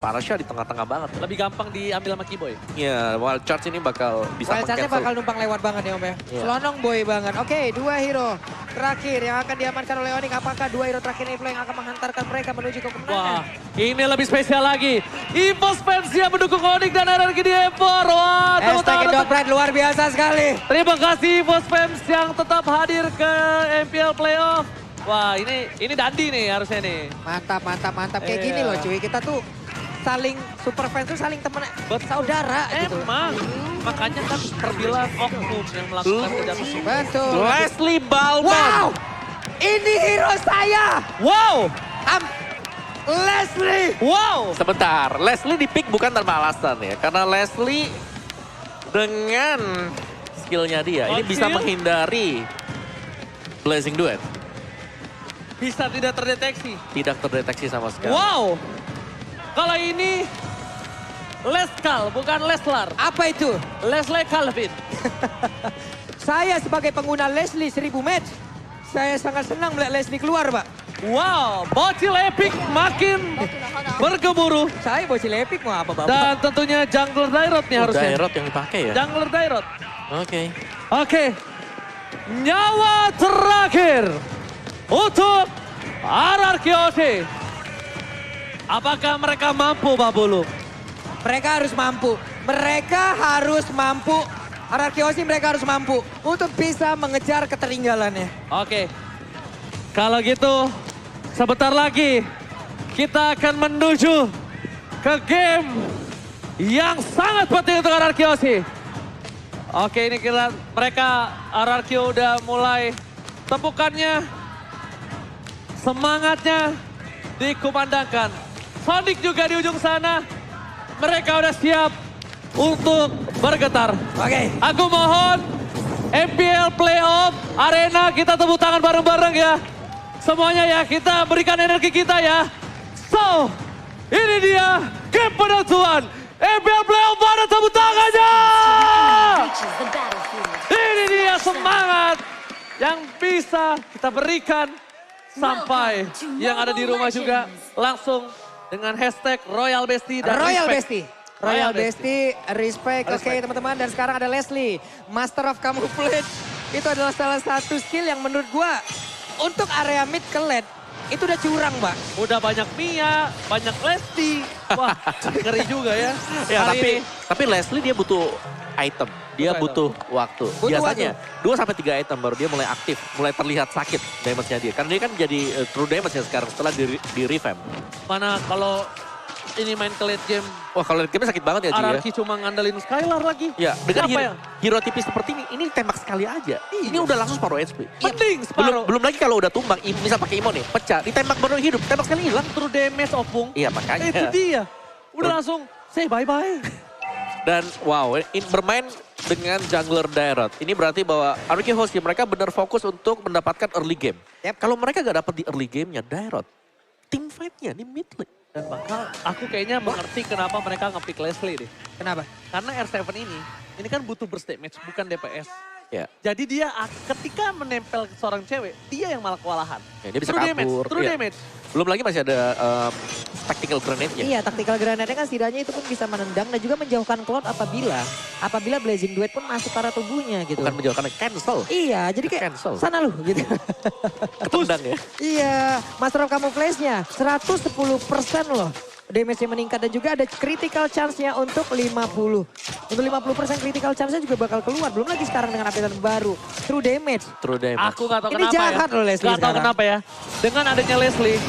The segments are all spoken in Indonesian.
Parasha di tengah-tengah banget. Lebih gampang diambil sama Kiboy. Iya, Wild Charge ini bakal bisa Wild Charge-nya bakal meng-cancel. numpang lewat banget ya Om ya. Iya. Selonong boy banget. Oke, 2 hero terakhir yang akan diamankan oleh Onyx. Apakah 2 hero terakhir ini yang akan menghantarkan mereka menuju ke kemenangan? Wah, ini lebih spesial lagi. EVOS fans yang mendukung Onyx dan RRQ di Evor. Wah, tepuk Hashtag tangan untuk- Indopride luar biasa sekali. Terima kasih EVOS fans yang tetap hadir ke MPL Playoff. Wah, ini Dandi nih harusnya nih. Mantap, mantap, mantap. Kayak Iya. gini loh cuy, kita tuh saling, super fans tuh saling temen, Betul. saudara gitu. Emang, makanya kan terbilang oknum yang melakukan kejahatan. Betul. Leslie Balmond. Wow, ini hero saya. Wow, Leslie. wow. Sebentar, Leslie di-pick bukan tanpa alasan ya. Karena Leslie dengan skillnya dia, ini bisa Skill? menghindari Blazing Duet. Bisa tidak terdeteksi. Tidak terdeteksi sama sekali. Wow. Kalau ini Leskal, bukan Leslar. Apa itu? Leslie Calvin. Saya sebagai pengguna Leslie 1000 match, saya sangat senang melihat Leslie keluar, Pak. Wow, bocil epic makin bergemuruh. Saya bocil epic mau apa, Bapak? Dan tentunya jungler Dairot nih harusnya. Dairot yang dipakai ya? Jungler Dairot. Oke. Oke. Nyawa terakhir untuk RRQ OC. Apakah mereka mampu, Pak Bulu? Mereka harus mampu. Mereka harus mampu. RRQ mereka harus mampu untuk bisa mengejar ketertinggalannya. Oke. Kalau gitu, sebentar lagi kita akan menuju ke game yang sangat penting untuk RRQ OC. Oke, ini mereka RRQ udah mulai tepukannya, semangatnya dikumandangkan. Sonic juga di ujung sana, mereka udah siap untuk bergetar. Oke. Aku mohon MPL Playoff Arena kita tepuk tangan bareng-bareng ya. Semuanya ya, kita berikan energi kita ya. So, ini dia game penentuan. MPL Playoff, mana tepuk tangannya? Ini dia semangat yang bisa kita berikan sampai yang ada di rumah juga langsung dengan hashtag Royal Bestie dan Royal respect. Bestie. Royal Bestie, respect. Oke teman-teman, dan sekarang ada Leslie, Master of Camouflage. Itu adalah salah satu skill yang menurut gua untuk area mid ke late itu udah curang, Mbak. Udah banyak Mia, banyak Lesti. Wah, ngeri juga ya. Ya, Hari ini. tapi Leslie dia butuh item. Dia Butuh butuh waktu. Butuh Biasanya 2-3 item baru dia mulai aktif, mulai terlihat sakit damage-nya dia. Karena dia kan jadi true damage ya sekarang setelah di revamp. Mana kalau ini main ke late game, Wah, kalau lihat game sakit banget ya, Ji, ya. RRQ cuma ngandelin Skylar lagi. Ya, dengan Siapa hero, hero tipis seperti ini tembak sekali aja. Ini udah langsung separuh HP. Penting Belum, separuh. belum lagi kalau udah tumbang, misal pakai imo nih, pecah, ditembak baru hidup, tembak sekali hilang. True damage opung. Iya, makanya. Itu dia. Udah langsung say bye-bye. Dan wow, bermain dengan jungler Dairot. Ini berarti bahwa RRQ Host mereka benar fokus untuk mendapatkan early game. Yep. Kalau mereka gak dapat di early game-nya Dairot, team fight-nya di mid lane. Dan bakal aku kayaknya mengerti kenapa mereka nge-pick Leslie deh. Kenapa? Karena R7 ini kan butuh burst damage, bukan DPS. Ya, Jadi dia ketika menempel ke seorang cewek, dia yang malah kewalahan. ya dia bisa True damage, kabur. true Iya. damage. Belum lagi masih ada tactical grenade-nya. Iya, tactical grenade kan setidaknya itu pun bisa menendang dan juga menjauhkan Cloud apabila Blazing Duet pun masuk ke arah tubuhnya gitu. Bukan menjauhkan, cancel. Iya, jadi kayak Cancel. sana lu gitu. Ketendang ya. Iya, Master of Camouflage-nya 110% loh. Damage-nya meningkat dan juga ada critical chance-nya untuk 50. Untuk 50% critical chance-nya juga bakal keluar. Belum lagi sekarang dengan update baru. True damage. True damage. Aku gak tahu Ini kenapa jahat ya. loh Leslie Gak tahu sekarang. kenapa ya. Dengan adanya Leslie,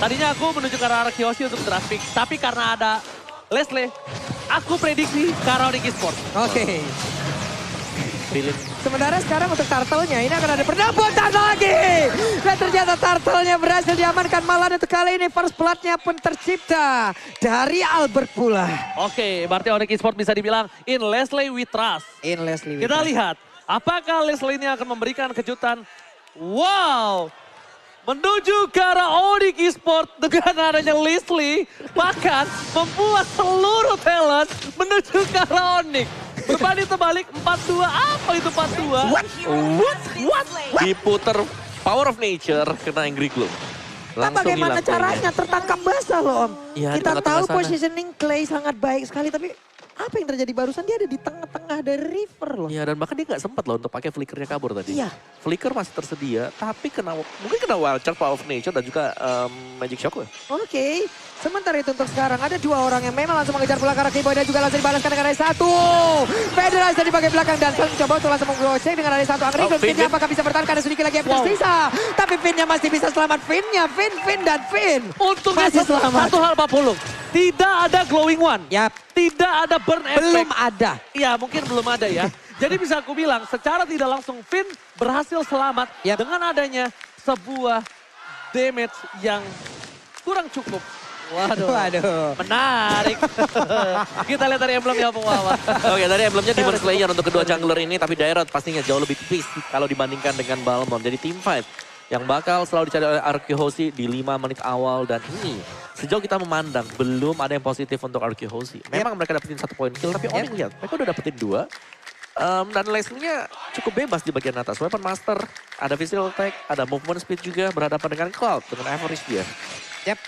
tadinya aku menuju ke arah Kyoshi untuk draft pick. Tapi karena ada Leslie, aku prediksi ke arah Onyx Esports. Oke. Feeling. Sementara sekarang untuk turtle-nya ini akan ada pendampatan lagi. Dan ternyata turtle-nya berhasil diamankan. Malah untuk kali ini first blood-nya pun tercipta dari Albert pula. Oke, berarti Onyx Esports bisa dibilang in Leslie we trust. In Leslie. Kita lihat, apakah Leslie ini akan memberikan kejutan? Wow, menuju ke arah Onyx Esports dengan adanya Leslie, bahkan membuat seluruh talent menuju ke arah Onyx. Berbanding terbalik 4-2, apa itu 4-2? What? Diputer Power of Nature kena Angry Glow. Langsung bagaimana hilang caranya tertangkap basah loh Om. Iya, di Kita tengah-tengah tahu sana. positioning Clay sangat baik sekali tapi apa yang terjadi barusan dia ada di tengah-tengah dari river loh. Iya, dan bahkan dia nggak sempat loh untuk pakai flickernya kabur tadi. Iya. Flicker masih tersedia, tapi mungkin kena wild charge, power of nature dan juga magic shock loh. Oke, sementara itu untuk sekarang ada dua orang yang memang langsung mengejar bola ke arah Keyboy dan juga langsung dibalaskan dengan ada satu. Federasi di bagian belakang dan mencoba untuk langsung menggocek dengan ada satu angry. Oh, Finn, Finnya apakah bisa bertahan karena sedikit lagi yang tersisa. Tapi Finnya masih bisa selamat. Finnya, Fin dan Fin. Untungnya Masih selamat. satu hal Pak Pulung. Tidak ada glowing one. Yap, Tidak ada burn effect. belum ada. Iya mungkin belum ada ya. Jadi bisa aku bilang secara tidak langsung Finn berhasil selamat Yap. dengan adanya sebuah damage yang kurang cukup. Waduh. Menarik. Kita lihat dari emblemnya Bung Wawan. Oke, dari emblemnya Demon Slayer untuk kedua jungler ini, tapi Dairot pastinya jauh lebih tipis kalau dibandingkan dengan Balmond. Jadi team fight yang bakal selalu dicari oleh Arkehosi di 5 menit awal dan ini sejauh kita memandang belum ada yang positif untuk Arkehosi. Memang mereka dapetin 1 poin kill, tapi Onyx lihat mereka udah dapetin 2. Dan Leslie-nya cukup bebas di bagian atas. Weapon Master, ada physical attack, ada movement speed juga berhadapan dengan Cloud dengan average dia. Yap.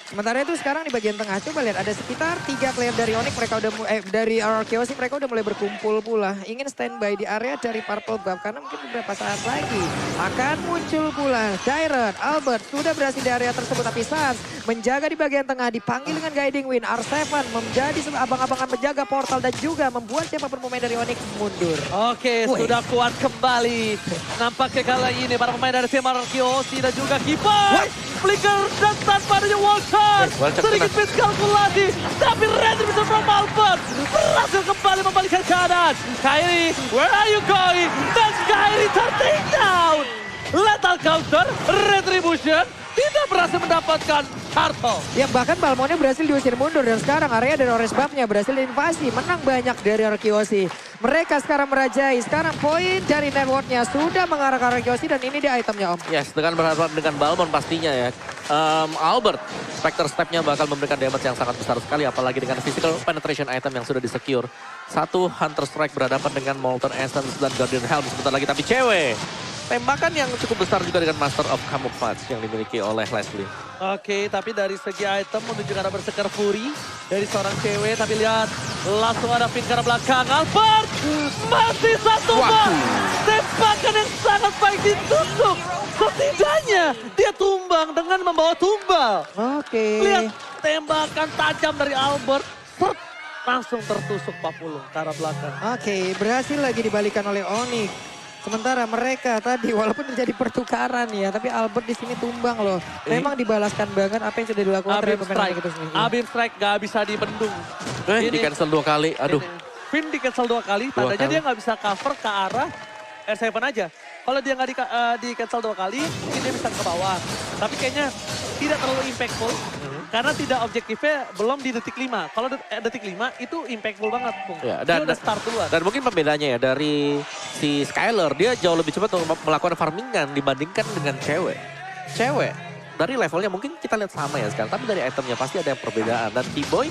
Sementara itu sekarang di bagian tengah coba lihat ada sekitar 3 player dari Onyx mereka udah dari Arkehosi mereka udah mulai berkumpul pula. Ingin standby di area dari Purple Buff karena mungkin beberapa saat lagi akan muncul pula Dairot, Albert sudah berhasil di area tersebut tapi Sans menjaga di bagian tengah dipanggil dengan Guiding Wind. R7 menjadi abang-abangan menjaga portal dan juga membuat siapapun pemain dari Onyx mundur. Oke, sudah kuat kembali. Nampaknya kali ini para pemain dari tim Arkehosi dan juga Keyboy. Flicker dan tanpa adanya wall charge. Sedikit miskalkulasi. Tapi Retribution from Albert berhasil kembali membalikkan keadaan. Kairi, where are you going? Dan Kairi terting down. Lethal counter, Retribution tidak berhasil mendapatkan turtle. Ya bahkan Balmonnya berhasil diusir mundur dan sekarang area dari Orange Buff-nya berhasil diinvasi. Menang banyak dari Arkehosi. Mereka sekarang merajai. Sekarang poin dari network-nya sudah mengarah ke Arkehosi dan ini dia itemnya Om. Yes, dengan berhadapan dengan Balmond pastinya ya. Albert, Spectre Step-nya bakal memberikan damage yang sangat besar sekali. Apalagi dengan physical penetration item yang sudah disecure. 1 Hunter Strike berhadapan dengan Molten Essence dan Guardian Helm sebentar lagi. Tapi cewek, tembakan yang cukup besar juga dengan Master of Camouflage yang dimiliki oleh Leslie. Oke, tapi dari segi item menuju ke arah Berserker Fury dari seorang cewek. Tapi lihat, langsung ada pin ke arah belakang. Albert, masih satu bom. Tembakan yang sangat baik ditusuk. Setidaknya dia tumbang dengan membawa tumbal. Oke. Lihat, tembakan tajam dari Albert. Sert, langsung tertusuk Pak Pulung ke arah belakang. Oke, berhasil lagi dibalikan oleh Onyx. Sementara mereka tadi walaupun terjadi pertukaran ya, tapi Albert di sini tumbang loh. Memang dibalaskan banget apa yang sudah dilakukan Abim pemain strike, itu sendiri. Abim strike gak bisa dibendung. Di cancel 2 kali, aduh. Finn di cancel 2 kali, tandanya kali. dia nggak bisa cover ke arah R7 aja. Kalau dia nggak di cancel 2 kali, mungkin dia bisa ke bawah. Tapi kayaknya tidak terlalu impactful. Karena tidak objektifnya belum di detik 5. Kalau detik 5 itu impactful banget, Bung. Ya, Dia udah start duluan. Dan mungkin pembedanya ya dari si Skyler, dia jauh lebih cepat untuk melakukan farmingan dibandingkan dengan cewek. Cewek, dari levelnya mungkin kita lihat sama ya sekarang, tapi dari itemnya pasti ada yang perbedaan. Dan T-Boy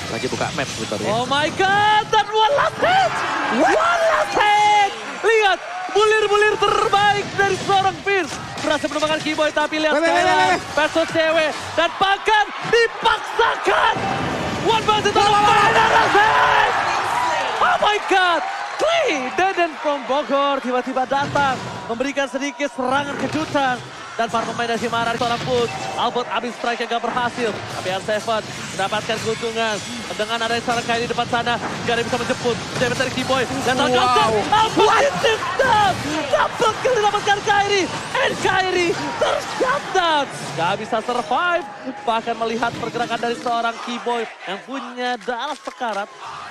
lagi buka map sebenarnya. Oh my God, dan one last hit! One last hit! Lihat, bulir-bulir terbaik dari seorang Fierce. Berhasil menemukan Keyboy, tapi lihat sekarang versus cewek. Dan bahkan dipaksakan. One versus one final hit! Oh my God! Clay Deden from Bogor tiba-tiba datang. Memberikan sedikit serangan kejutan. Dan para pemain dari Himara seorang pun. Albert abis strike yang gak berhasil. Tapi R7 mendapatkan keuntungan. Dengan ada seorang Kairi di depan sana. Gak ada yang bisa menjemput. David dari Keyboy. Dan Albert ditendang. Dapat kill didapatkan Kairi. And Kairi tershutdown. Gak bisa survive. Bahkan melihat pergerakan dari seorang Keyboy. Yang punya darah sekarat.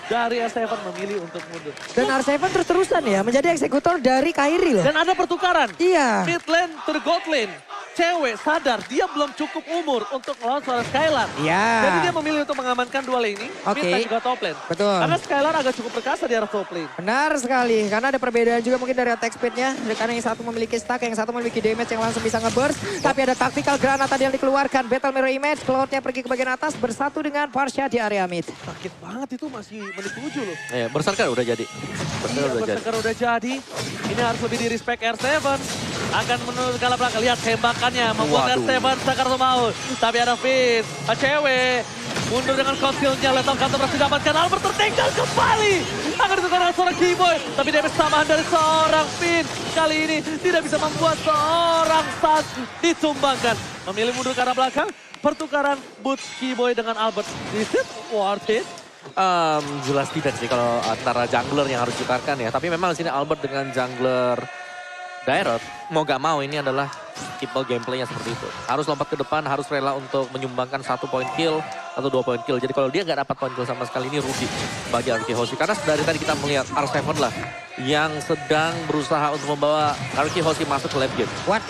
Dari R7 memilih untuk mundur. Dan R7 terus-terusan ya menjadi eksekutor dari Kairi loh. Dan ada pertukaran. Iya. Mid lane to the god lane. Cewek sadar dia belum cukup umur untuk melawan seorang Skylar. Iya. Jadi dia memilih untuk mengamankan dua lane ini. Oke. Mid dan juga top lane. Betul. Karena Skylar agak cukup perkasa di arah top lane. Benar sekali, karena ada perbedaan juga mungkin dari attack speednya. Karena yang satu memiliki stack, yang satu memiliki damage yang langsung bisa nge-burst. Tapi ada tactical granat tadi yang dikeluarkan. Battle Mirror Image, Cloud-nya pergi ke bagian atas bersatu dengan Parsha di area mid. Sakit banget itu masih menit 7 loh. Berserker udah jadi. Berserker udah jadi. Ini harus lebih di respect R7. akan menuju ke arah belakang. Lihat tembakannya membuat Waduh. R7 sakar mau. Tapi ada Finn, cewek. Mundur dengan konsilnya, Lethal Counter berhasil didapatkan. Albert tertinggal kembali. Akan ditukar oleh seorang Keyboy. Tapi damage tambahan dari seorang Finn. Kali ini tidak bisa membuat seorang Sas ditumbangkan. Memilih mundur ke arah belakang. Pertukaran boots Keyboy dengan Albert. Is it worth it? Jelas tidak sih kalau antara jungler yang harus ditukarkan ya. Tapi memang di sini Albert dengan jungler Dairot, mau gak mau ini adalah tipe gameplaynya seperti itu. Harus lompat ke depan, harus rela untuk menyumbangkan 1 poin kill atau 2 poin kill. Jadi kalau dia gak dapat poin kill sama sekali ini rugi bagi Haruki Hoshi. Karena dari tadi kita melihat R7 lah yang sedang berusaha untuk membawa Haruki Hoshi masuk ke late game. Wait,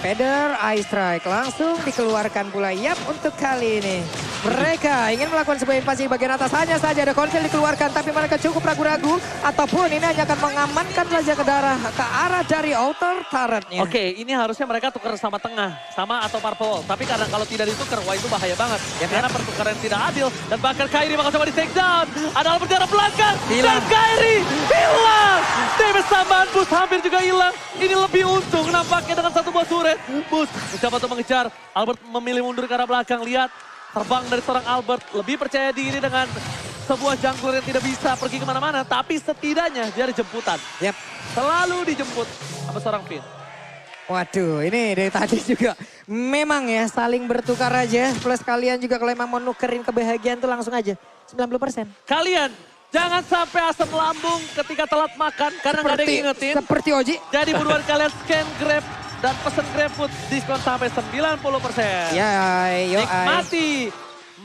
Feder, Ice Strike langsung dikeluarkan pula. Yap, untuk kali ini mereka ingin melakukan sebuah invasi bagian atas. Hanya saja ada konsil dikeluarkan, tapi mereka cukup ragu-ragu. Ataupun ini hanya akan mengamankan saja ke arah dari outer turretnya. Oke, ini harusnya mereka tukar sama tengah, sama atau purple. Tapi karena kalau tidak ditukar, wah itu bahaya banget. Ya, Karena pertukaran tidak adil. Dan bahkan Kairi bakal coba di take down. Ada Albert di arah belakang. Hilang. Dan Kairi hilang. Damage tambahan Bus hampir juga hilang. Ini lebih untung nampaknya dengan satu buah turret. Bus mencoba untuk mengejar. Albert memilih mundur ke arah belakang. Lihat, terbang dari seorang Albert. Lebih percaya diri dengan sebuah jungler yang tidak bisa pergi kemana-mana. Tapi setidaknya dia ada jemputan. Yap. Selalu dijemput sama seorang Finn. Waduh, ini dari tadi juga memang ya saling bertukar aja. Plus kalian juga kalau emang mau nukerin kebahagiaan tuh langsung aja 90%. Kalian jangan sampai asam lambung ketika telat makan karena nggak ada yang ngingetin. Seperti Oji. Jadi buruan kalian scan Grab dan pesen GrabFood diskon sampai 90%. Ya, yo, Nikmati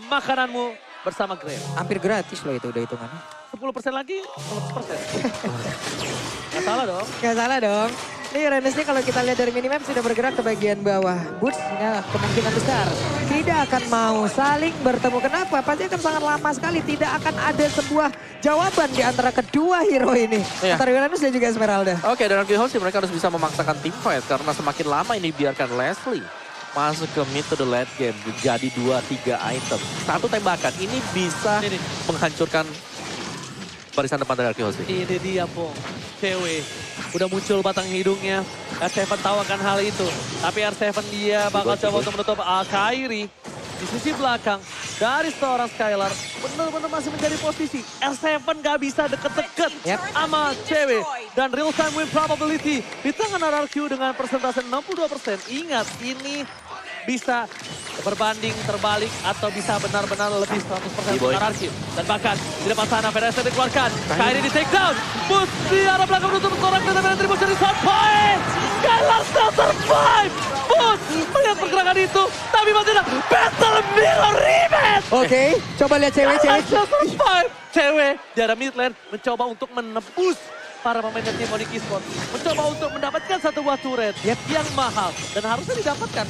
makananmu bersama Grab. hampir gratis loh itu udah hitungannya. 10% lagi 100%. Gak salah dong. Gak salah dong. Nih Rennesnya kalau kita lihat dari minimap sudah bergerak ke bagian bawah. Boots ya, kemungkinan besar tidak akan mau saling bertemu. Kenapa? Pasti akan sangat lama sekali. Tidak akan ada sebuah jawaban di antara kedua hero ini. Iya. Antara Uranus dan juga Esmeralda. Oke, dan Haruki Hoshi mereka harus bisa memaksakan team fight karena semakin lama ini biarkan Leslie masuk ke mid to the late game jadi 2-3 item. Satu tembakan ini bisa Ini. menghancurkan barisan depan dari Haruki Hoshi. Ini dia Pong, cewek. Udah muncul batang hidungnya. R7 tahu akan hal itu. Tapi R7 dia bakal coba untuk menutup Kairi. Di sisi belakang dari seorang Skylar benar-benar masih menjadi posisi. R7 gak bisa deket-deket Yep. sama cewek. Dan real time win probability di tangan RRQ dengan persentase 62%. Ingat ini bisa berbanding terbalik atau bisa benar-benar lebih 100% untuk RRQ. Dan bahkan di depan sana Federasi dikeluarkan. Kairi di take down. Bus di arah belakang menutup seorang dan Tribus dari shot point. Skylar still survive. Bus melihat pergerakan itu. Tapi masih ada Battle Mirror Rematch. Oke, coba lihat cewek-cewek. Skylar still survive. Cewek di arah mid lane mencoba untuk menembus para pemain dari tim Onyx Esports. Mencoba untuk mendapatkan satu buah turret yang mahal. Dan harusnya didapatkan.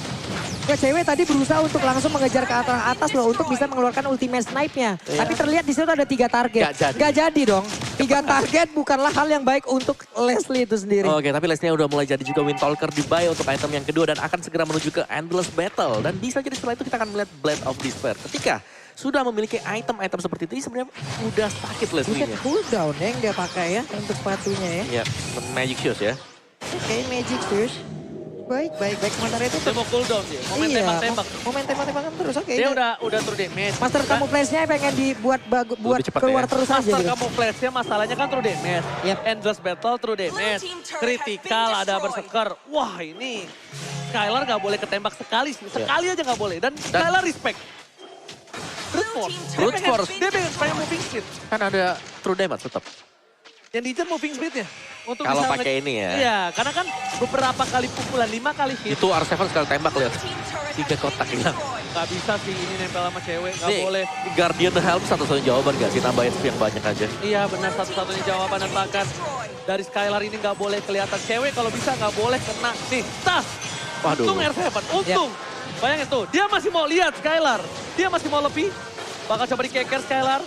Ya cewek tadi berusaha untuk langsung mengejar ke atas loh untuk bisa mengeluarkan ultimate snipe-nya. Iya. Tapi terlihat di situ ada 3 target. Nggak jadi. Nggak jadi dong. 3 target bukanlah hal yang baik untuk Leslie itu sendiri. Oke, tapi Leslie udah mulai jadi juga Wind Talker di buy untuk item yang kedua dan akan segera menuju ke Endless Battle. Dan bisa jadi setelah itu kita akan melihat Blade of Despair. Ketika sudah memiliki item-item seperti itu, ini sebenarnya udah sakit Bukan Leslie-nya. cooldown yang dia pakai ya untuk sepatunya ya. Ya, Magic Shoes ya. Oke, Magic Shoes. Baik. Sementara itu Dia mau cooldown dia. Momen iya, tembak-tembak. momen tembak-tembakan terus. Oke. Dia ini udah true damage. Master Camouflage-nya pengen dibuat buat Lebih cepat keluar ya. terus aja Master gitu. Camouflage-nya masalahnya kan true damage. Yep. Endless Battle true damage. Critical ada Berserker. Wah ini Skylar gak boleh ketembak sekali. Sekali aja gak boleh. Dan Skylar respect. Brute Force. Brute Force. Dia pengen moving speed. Kan ada True Damage tetap. Yang diincar moving speed-nya. Untuk Kalau bisa pakai ini ya. Iya, karena kan beberapa kali pukulan, 5 kali hit. Itu R7 sekali tembak lihat. 3 kotak hilang. Gak bisa sih ini nempel sama cewek, gak Nih, boleh. Guardian Helm satu-satunya jawaban gak sih? Nambahin speed yang banyak aja. Iya benar satu-satunya jawaban dan bahkan dari Skylar ini gak boleh kelihatan cewek kalau bisa gak boleh kena. Nih, tas. Waduh. Untung R7, untung. Bayangin tuh, dia masih mau lihat Skylar. Dia masih mau lebih. Bakal coba dikeker Skylar.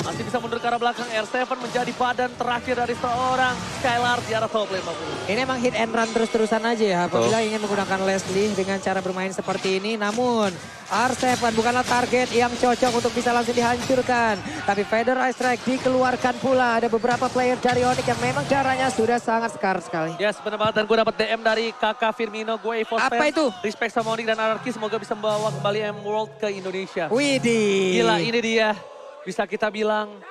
Masih bisa mundur ke arah belakang. R7 menjadi badan terakhir dari seorang Skylar di arah top lane. Ini emang hit and run terus-terusan aja ya. Apabila ingin menggunakan Leslie dengan cara bermain seperti ini. Namun R7 bukanlah target yang cocok untuk bisa langsung dihancurkan. Tapi Feather Ice Strike dikeluarkan pula. Ada beberapa player dari Onyx yang memang caranya sudah sangat sekar sekali. Yes, benar banget. Dan gue dapat DM dari kakak Firmino. Gue Evo Apa fans. itu? Respect sama Onyx dan Anarchy. Semoga bisa membawa kembali Emerald ke Indonesia. Widih. Gila, ini dia. Bisa kita bilang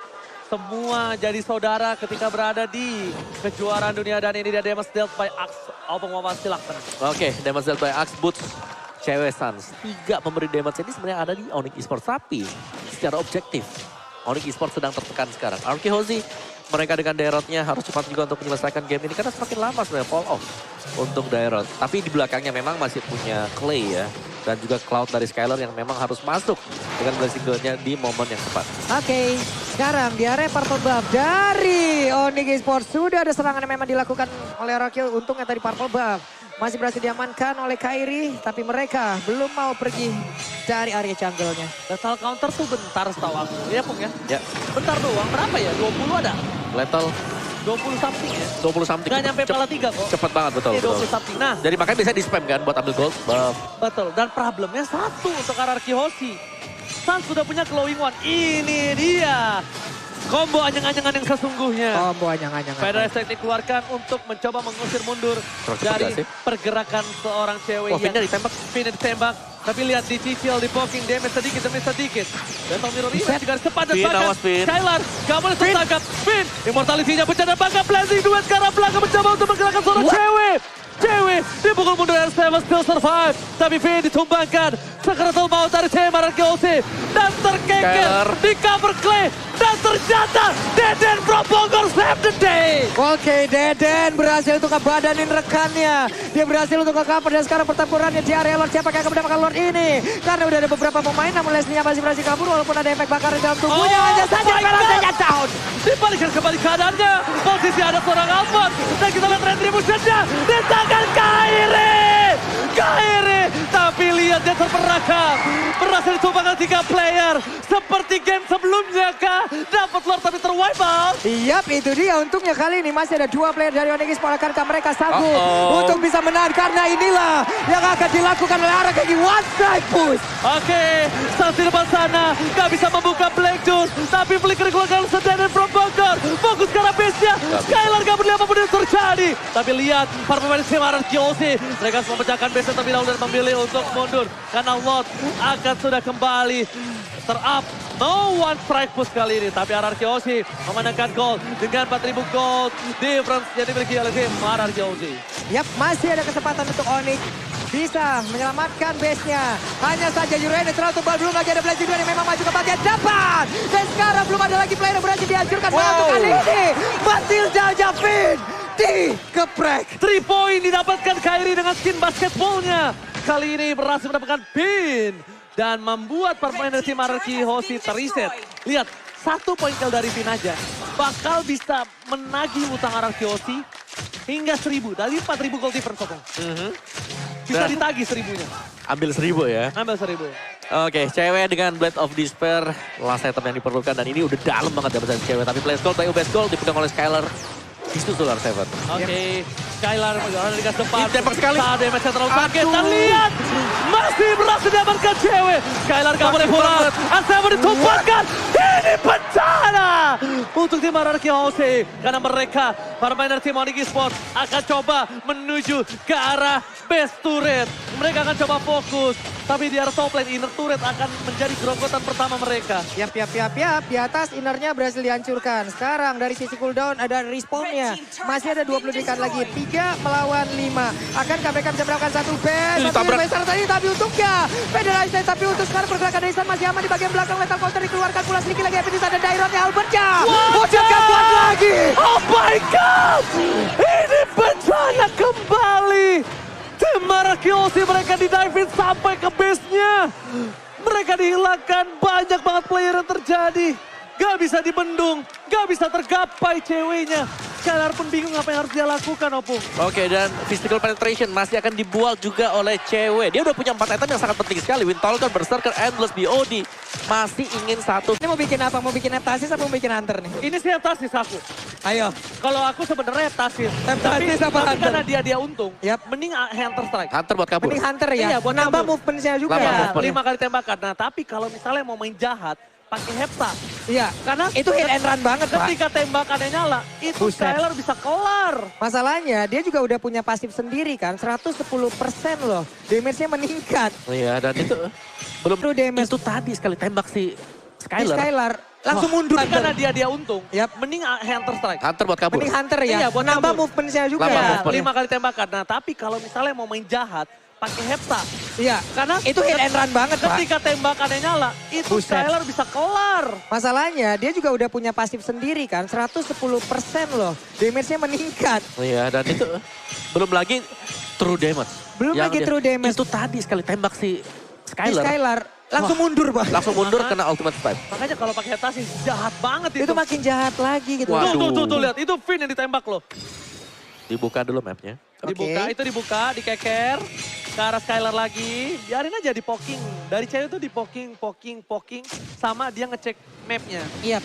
semua jadi saudara ketika berada di kejuaraan dunia. Dan ini dia damage dealt by Axe. Opung Wawan silakan. Oke, damage dealt by Axe Boots. Cewek Suns. 3 pemberi damage ini sebenarnya ada di Onyx Esports. Tapi secara objektif, Onyx Esports sedang tertekan sekarang. Arkehozi, mereka dengan Dairotnya harus cepat juga untuk menyelesaikan game ini. Karena semakin lama sebenarnya fall off untuk Dairot. Tapi di belakangnya memang masih punya Clay ya. Dan juga Cloud dari Skylar yang memang harus masuk dengan blessing nya di momen yang tepat. Oke, sekarang di area purple buff dari Onyx Esports. Sudah ada serangan yang memang dilakukan oleh Rakil. Untungnya tadi purple buff masih berhasil diamankan oleh Kairi. Tapi mereka belum mau pergi dari area jungle-nya. Lethal counter tuh bentar setahu aku. Iya Pung ya? Ya, Bentar doang. Berapa ya? 20 ada? lethal 20 something ya? 20 something. Nggak nyampe pala 3 kok. Cepet banget, betul. Iya 20 something. Nah, Jadi makanya bisa di spam kan buat ambil gold buff. betul. Dan problemnya satu untuk Ararki Hoshi. Suns sudah punya glowing one. Ini dia. Combo anyang-anyangan yang sesungguhnya. Combo anyang-anyangan. Feather Strike dikeluarkan untuk mencoba mengusir mundur dari gak sih? pergerakan seorang cewek Wah, Fina ditembak. Fina ditembak. Tapi lihat di cicil, di poking, damage sedikit demi sedikit. Dan Tom Mirror ini juga cepat dan Finn, bahkan awas, Finn. Skylar gak boleh tertangkap. Finn, immortality-nya pecah dan bahkan blazing duet ke arah belakang mencoba untuk menggerakkan seorang cewek. Cewek dipukul mundur R7 still survive. Tapi Finn ditumbangkan. Sekretul maut dari tim Arkehozi. Dan terkeker di cover Clay. Dan ternyata Deden from Bogor save the day. Oke, Deden berhasil untuk ngebadanin rekannya. Dia berhasil untuk nge-cover dan sekarang pertempurannya di area Lord. Siapa yang akan mendapatkan Lord ini? Karena udah ada beberapa pemain namun Leslie masih berhasil kabur walaupun ada efek bakar di dalam tubuhnya. Hanya saja Pelasnya down. Dibalikan kembali keadaannya. Posisi ada seorang Alphonse. Dan kita lihat retribution-nya di tangan Kairi. Kairi. Tapi lihat dia terperangkap. Berhasil ditumbangkan 3 player. Seperti game sebelumnya kah? Dapat Lord tapi terwipe out. Yap, itu dia. Untungnya kali ini masih ada 2 player dari Onyx Esports. Akankah mereka sanggup untuk bisa menahan? Karena inilah yang akan dilakukan oleh Araki one strike push. Oke, Suns di depan sana. Gak bisa membuka Black Juice. Tapi flicker dikeluarkan Sedanen from Bogor. Fokus ke arah base-nya. Skylar gak peduli apapun yang terjadi. Tapi lihat, para pemain tim Arkehozi. Mereka semua memecahkan base-nya terlebih dahulu dan memilih untuk mundur. Karena Lord akan sudah kembali ter-up. No one strike push kali ini. Tapi Arkehozi memenangkan gold dengan 4.000 gold. Difference yang dimiliki oleh tim Arkehozi. Yap, masih ada kesempatan untuk Onyx bisa menyelamatkan base-nya. Hanya saja Yurene terlalu tebal, belum lagi ada Blazing Duel yang memang maju ke bagian depan. Dan sekarang belum ada lagi player yang berhasil dihancurkan. Untuk kali ini, Matilda Javin dikeprek. 3 point didapatkan Kairi dengan skin basketballnya. Kali ini berhasil mendapatkan pin. Dan membuat pemain dari tim Arkehozi terreset. Lihat, 1 poin kill dari Finn aja bakal bisa menagih utang Arkehozi hingga 1000. Dari 4.000 gold difference. Bisa ditagih 1000-nya. Ambil 1000 ya. Ambil 1000. Oke, cewek dengan Blade of Despair. Last item yang diperlukan dan ini udah dalam banget dapetan cewek. Tapi Blaze Gold by UBS Gold dipegang oleh Skylar. Disusul R7. Oke, Skylar ada di gas depan. Ditembak sekali. Saat damage terlalu kaget. Dan lihat, masih berhasil dapatkan cewek. Skylar gak boleh pulang. R7 ditumpahkan. Ini bencana untuk tim Arkehozi. Karena mereka, para pemain tim Onyx Esports akan coba menuju ke arah base turret. Mereka akan coba fokus. Tapi di arah top lane, inner turret akan menjadi gerogotan pertama mereka. Yap. Di atas innernya berhasil dihancurkan. Sekarang dari sisi cooldown ada respawnnya. Masih ada 20 detik lagi. 3 melawan 5. Akankah mereka bisa melakukan satu base? Besar tadi, tapi untuknya Federasi. Tapi untuk sekarang pergerakan dari Sun masih aman di bagian belakang. Lethal counter dikeluarkan pula sedikit lagi. Epinis ada Dairotnya Albertnya. Gak kuat lagi. Oh my God! Ini bencana kembali. Tim Arkehozi mereka di-dive-in sampai ke base-nya. Mereka dihilangkan, banyak banget player yang terjadi. Gak bisa dibendung, gak bisa tergapai ceweknya. Skylar pun bingung apa yang harus dia lakukan, Opung. Oke, dan physical penetration masih akan dibuat juga oleh cewek. Dia udah punya 4 item yang sangat penting sekali. Windtalker, Berserker, Endless, BOD. masih ingin satu. Ini mau bikin apa? Mau bikin Heptasis apa mau bikin Hunter nih? Ini sih Heptasis aku. Ayo. Kalau aku sebenarnya Heptasis. Heptasis apa tapi Hunter? karena dia untung, Yap. mending Hunter Strike. Hunter buat kabur. Mending Hunter ya? Iya, buat nambah kabur. movementnya juga. Nambah Iya, movement. 5 kali tembakan. Nah, tapi kalau misalnya mau main jahat, pakai Hepta. Iya. Karena Itu hit and run banget, Pak. ketika tembakannya nyala, itu Buset. Skylar bisa kelar. Masalahnya dia juga udah punya pasif sendiri kan. 110% loh. Damage-nya meningkat. Iya, dan itu belum True damage. itu tadi sekali tembak si Di Skylar. Skylar langsung mundur. Tapi karena dia untung, Yap. mending Hunter Strike. Hunter buat kabur. Mending Hunter ya? Iya, buat nambah kabur. movementnya juga. Nambah Iya, movement. 5 kali tembakan. Nah, tapi kalau misalnya mau main jahat, pakai Hepta. Iya. Karena Itu hit and run banget, Pak. ketika tembakannya nyala, itu Buset. Skylar bisa kelar. Masalahnya dia juga udah punya pasif sendiri kan. 110% loh. Damage-nya meningkat. Iya, dan itu belum lagi true damage. Belum lagi true damage. Itu tadi sekali tembak si Di Skylar. Skylar langsung mundur, Pak. Langsung mundur kena ultimate strike. Makanya kalau pakai Heptasis jahat banget itu. Itu makin jahat lagi gitu. Wah. Tuh, lihat. Itu Finn yang ditembak loh. Dibuka dulu mapnya. Dibuka, itu dibuka, dikeker. Ke arah Skylar lagi. Biarin aja di poking. Dari cewek itu di poking. Sama dia ngecek mapnya. Iya.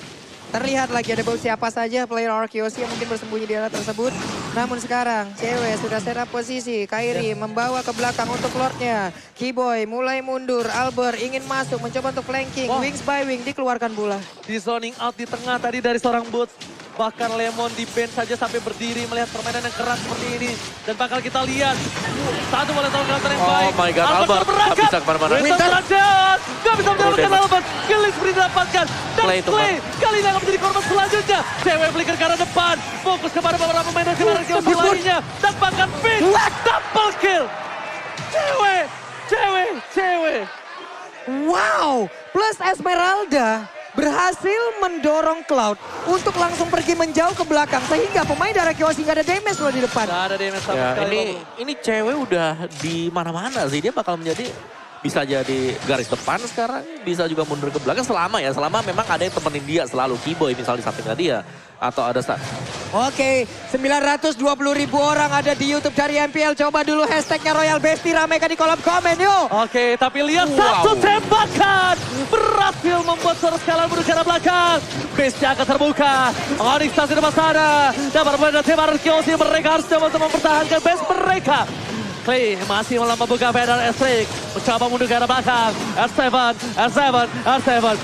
Terlihat lagi ada siapa saja player Arkeosi yang mungkin bersembunyi di area tersebut. Namun sekarang cewek sudah set up posisi. Kairi membawa ke belakang untuk Lordnya. Keyboy mulai mundur. Albert ingin masuk mencoba untuk flanking. Wah. Wings by wing dikeluarkan bola. Di zoning out di tengah tadi dari seorang Boots. Bahkan Lemon di bench saja sampai berdiri melihat permainan yang keras seperti ini. Dan bakal kita lihat. Satu bola tahun counter yang Oh baik. my God, Albert nggak bisa kemana-mana. Winter lanjut. Gak bisa menyelamatkan damage. Albert. Killing spree didapatkan. Dan Clay itu, Clay kali ini akan menjadi korban selanjutnya. Cewek flicker ke arah depan. Fokus kepada beberapa pemain dan kepada kill lainnya. Dan bahkan Finn. Double kill. Cewek. Wow, plus Esmeralda berhasil mendorong Cloud untuk langsung pergi menjauh ke belakang. Sehingga pemain dari Arkeosi nggak ada damage loh di depan. Gak ada damage sama Ya, sekali. ini cewek udah di mana-mana sih. Dia bakal menjadi bisa jadi garis depan sekarang, bisa juga mundur ke belakang selama memang ada yang temenin dia selalu. Keyboy misalnya di sampingnya dia. Atau ada Oke, 920.000 orang ada di YouTube dari MPL. Coba dulu hashtagnya Royal Bestie, ramaikan di kolom komen yuk. Oke, tapi lihat Wow. satu tembakan. Berhasil membuat suara Skylar menuju ke arah belakang. Base-nya akan terbuka. Onyx di depan sana. Dan berbeda tim Arkeosi, mereka harus coba untuk mempertahankan base mereka. Clay masih membuka pedal S-Rig. Mencoba mundur ke arah belakang. R7.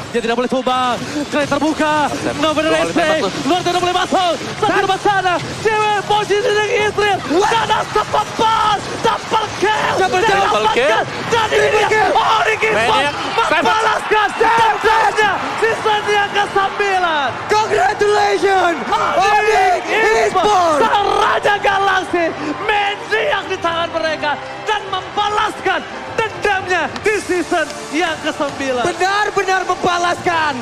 Dia tidak boleh tumbang. Clay terbuka. No benar S-Rig. Luar tidak boleh masuk. Satu di depan sana. Cewek posisi dengan istri. Dan asap pas. Double kill. Double kill. Dan ini dia. Onyx Maniac. membalaskan. Sebenarnya seasonnya ke-9. Congratulations, Onyx Esports. Sang Raja Galaksi menjiak di tangan mereka dan membalaskan dendamnya di season yang ke-9. Benar-benar membalaskan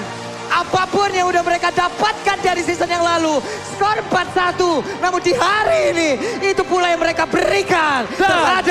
apapun yang udah mereka dapatkan dari season yang lalu. Skor 4-1, namun di hari ini itu pula yang mereka berikan terhadap